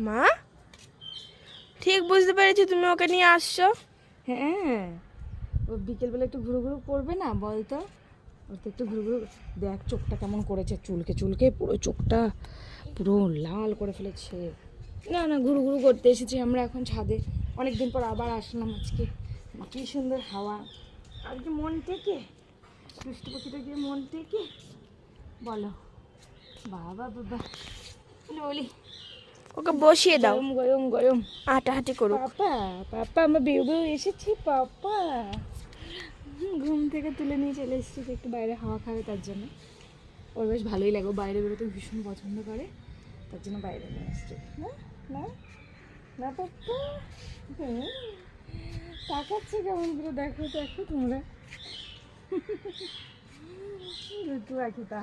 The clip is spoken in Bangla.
মা ঠিক বুঝতে পেরেছি, তুমি ওকে নিয়ে আসছো। হ্যাঁ, ও বিকেলবেলা একটু ঘুরু ঘুরু করবে না, বল তো? ওর তো একটু ঘুরু ঘুরু, দেখ চোখটা কেমন করেছে, চুলকে চুলকে পুরো চোখটা পুরো লাল করে ফেলেছে। না না, ঘুরু ঘুরু করতে এসেছি আমরা এখন ছাদে, অনেকদিন পর আবার আসলাম আজকে। কি সুন্দর হাওয়া, আর কি মন টেকে, দুষ্টু পাখিটা গিয়ে মন টেকে, বলো? বাবা বাবা বলি, ওকে বসিয়ে দাও, গরম গরম গরম। হাঁটাহাঁটি করুক। পাপা পাপা, আমার বেউ বেউ এসেছি পাপা। ঘুম থেকে তুলে নিয়ে চলে এসেছি যে একটু বাইরে হাওয়া খাবে, তার জন্য ওর বেশ ভালোই লাগে, ও বাইরে বেরোতে ভীষণ পছন্দ করে, তার জন্য বাইরে নিয়ে আসছে। না না না পাপ্পা, তাকাচ্ছে কেমন করে, দেখো দেখো তোমরা, দুটো পাখিটা।